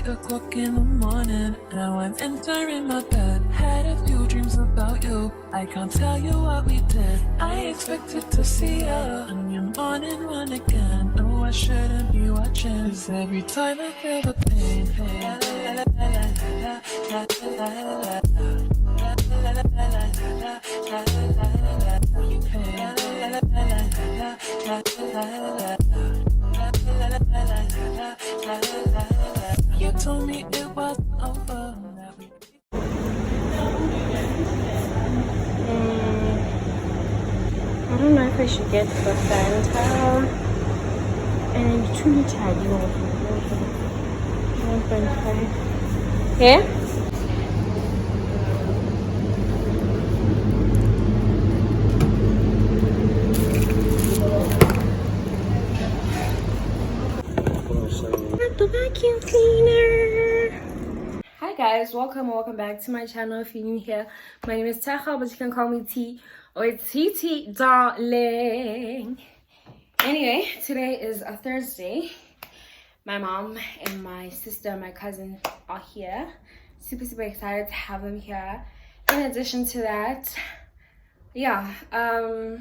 8 o'clock in the morning. Now I'm entering my bed. Had a few dreams about you. I can't tell you what we did. I expected to see you on your morning run again. No, I shouldn't be watching. 'Cause every time I feel the pain, you told me it was over. I don't know if I should get the Fanta and 2 liter 1.5. Yeah? The vacuum cleaner. Hi guys, welcome back to my channel. If you're new here, my name is Taha, but you can call me T or TT darling. Anyway, today is a Thursday. My mom and my sister and my cousin are here. Super excited to have them here. In addition to that, yeah, I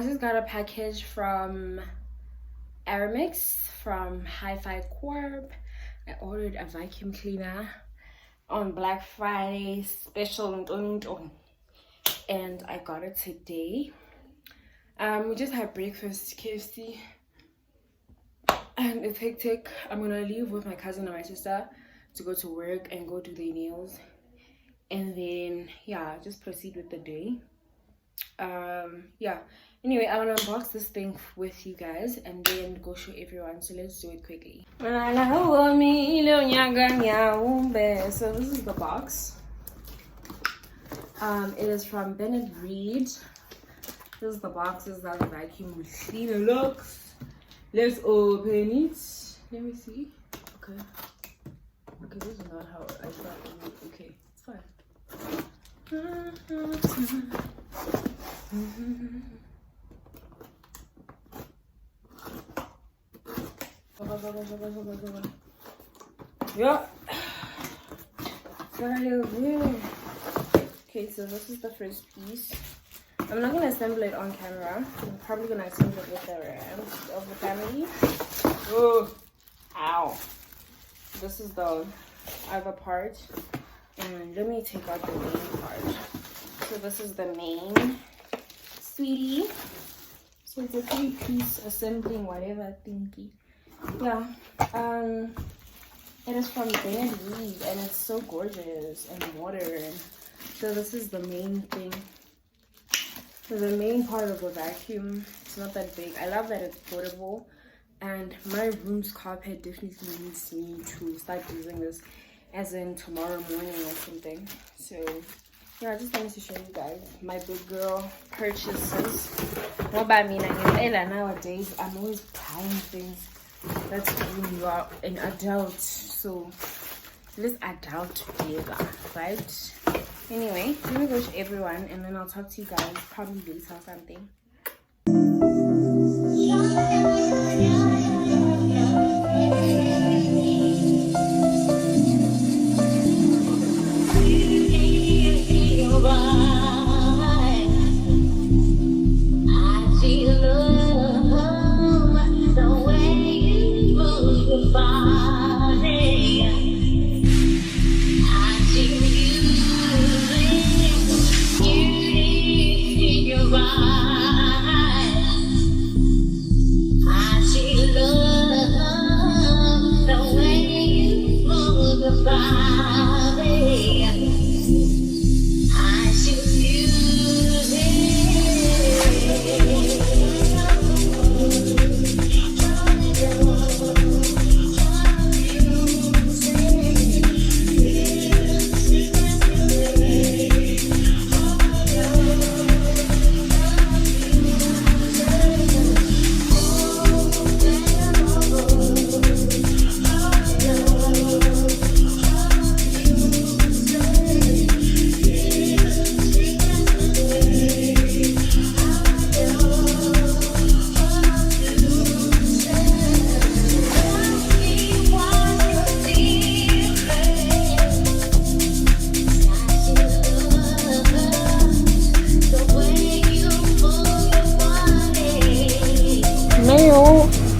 just got a package from Aramix from Hi-Fi Corp. I ordered a vacuum cleaner on Black Friday special, and I got it today. We just had breakfast, KFC, and it's hectic. I'm gonna leave with my cousin and my sister to go to work and go do their nails, and then yeah, just proceed with the day. Yeah, anyway, I want to unbox this thing with you guys and then go show everyone, so let's do it quickly. So this is the box. It is from Bennett Reed. This is the box. This is how the vacuum cleaner looks. Let's open it. Let me see. Okay, this is not how I thought it would. Okay, it's fine. Yeah. Okay, so this is the first piece. I'm not gonna assemble it on camera. I'm probably gonna assemble it with the rest of the family. Oh, ow. This is the other part. And let me take out the main part. So this is the main, sweetie. So it's a 3-piece assembling whatever thingy. Yeah. It is from Bennett Reed and it's so gorgeous and modern. So this is the main thing. So the main part of the vacuum. It's not that big. I love that it's portable. And my room's carpet definitely needs me to start using this as in tomorrow morning or something. So yeah, I just wanted to show you guys my big girl purchases. What about me nowadays? I'm always buying things. That's when you are an adult. So let's adult together, right? Anyway, let me go to everyone and then I'll talk to you guys probably later or something. Your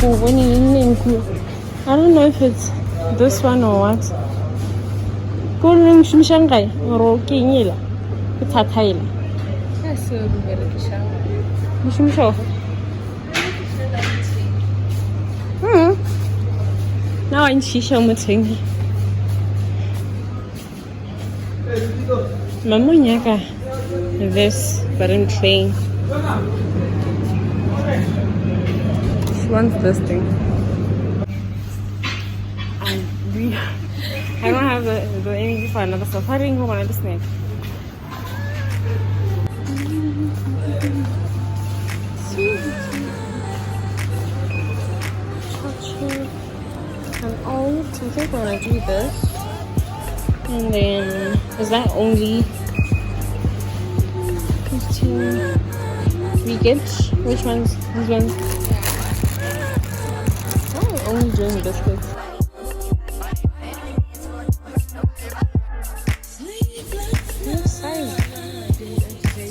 I don't know if it's this one or what. Kulung shumshangai or kingila. It's a tail. Shumsho. Now I'm shisha muting. Mamunyaka. This, but I'm playing. She wants this thing. I don't have the energy for another safari. Go on another snack. And all, I think we're gonna do this. And then, is that only 15 weekends? Which ones? These ones? Oh, only doing biscuits. What size?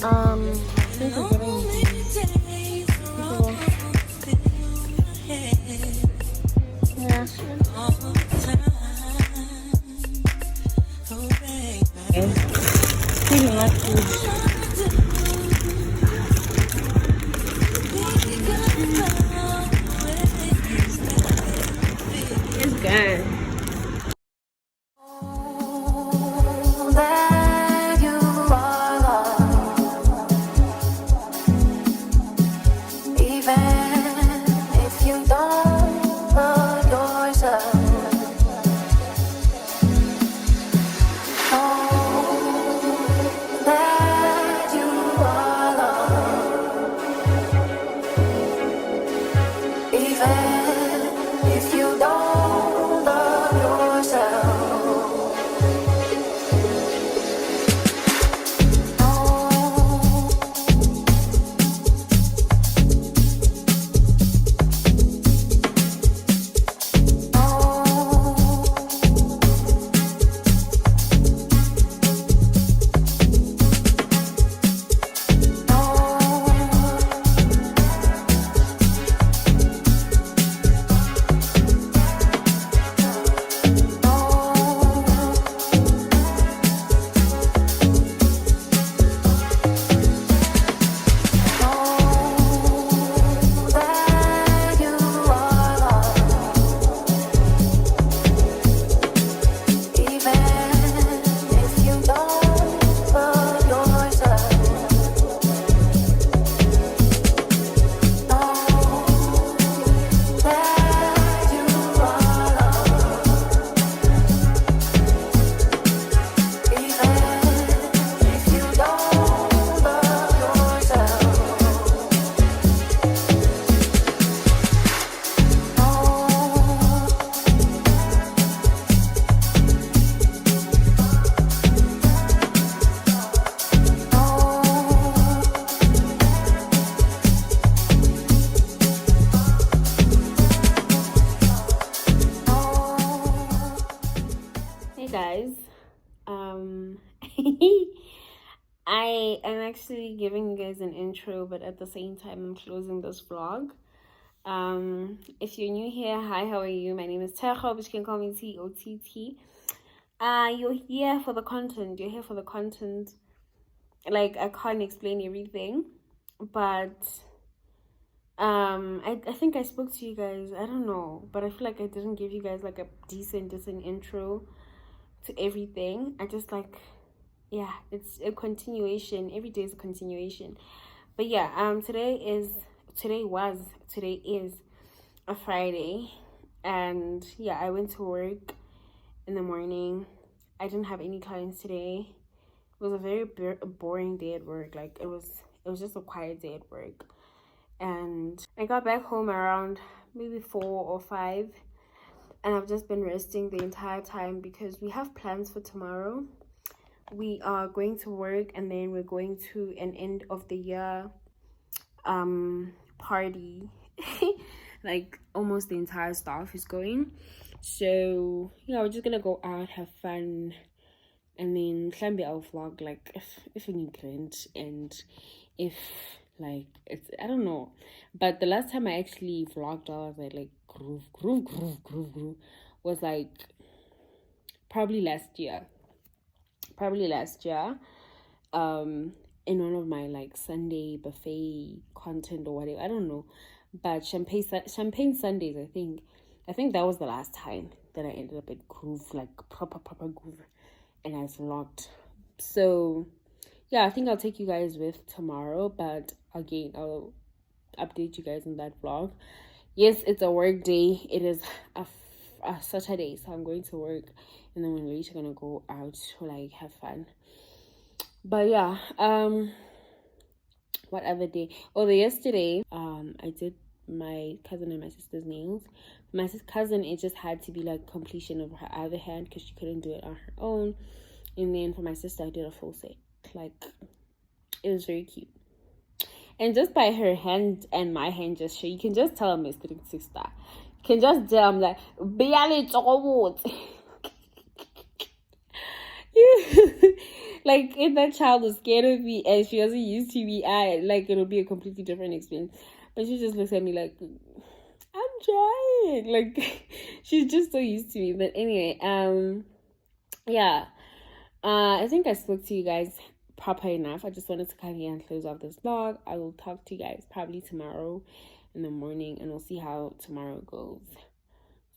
I think we're getting yeah. Feeling like food. It's good. Hey guys, I am actually giving you guys an intro, but at the same time I'm closing this vlog. If you're new here, hi, how are you? My name is Tejo, but you can call me T-O-T-T. You're here for the content. You're here for the content. Like, I can't explain everything, but I think I spoke to you guys. I don't know, but I feel like I didn't give you guys like a decent intro to everything. I just like, yeah, it's a continuation. Every day is a continuation. But yeah, today is a Friday, and yeah, I went to work in the morning. I didn't have any clients today. It was a very boring day at work. Like, it was just a quiet day at work. And I got back home around maybe 4 or 5, and I've just been resting the entire time because we have plans for tomorrow. We are going to work, and then we're going to an end of the year party. Like, almost the entire staff is going. So yeah, we're just gonna go out, have fun, and then maybe I'll vlog like if we need and if Like, it's, I don't know. But the last time I actually vlogged, I was like groove was like probably last year. Probably last year. In one of my like Sunday buffet content or whatever. I don't know. But champagne Sundays, I think that was the last time that I ended up at groove, like proper groove, and I vlogged. So yeah, I think I'll take you guys with tomorrow, but again, I'll update you guys in that vlog. Yes, it's a work day. It is a Saturday, so I'm going to work, and then we're later gonna go out to like have fun. But yeah, what other day? Oh, the yesterday, I did my cousin and my sister's nails. My cousin, it just had to be like completion of her other hand because she couldn't do it on her own. And then for my sister, I did a full set. Like, it was very cute. And just by her hand and my hand gesture, you can just tell I'm a strict sister. You can just tell I'm like, barely talk. Like, if that child was scared of me and she wasn't used to me, like, it'll be a completely different experience. But she just looks at me like, I'm trying. Like, she's just so used to me. But anyway, yeah. I think I spoke to you guys proper enough. I just wanted to come here and close off this vlog. I will talk to you guys probably tomorrow in the morning, and we'll see how tomorrow goes.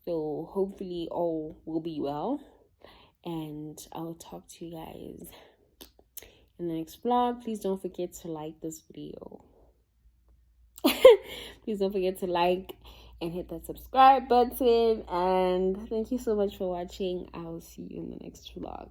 So hopefully all will be well, and I will talk to you guys in the next vlog. Please don't forget to like this video. Please don't forget to like and hit that subscribe button, and thank you so much for watching. I will see you in the next vlog.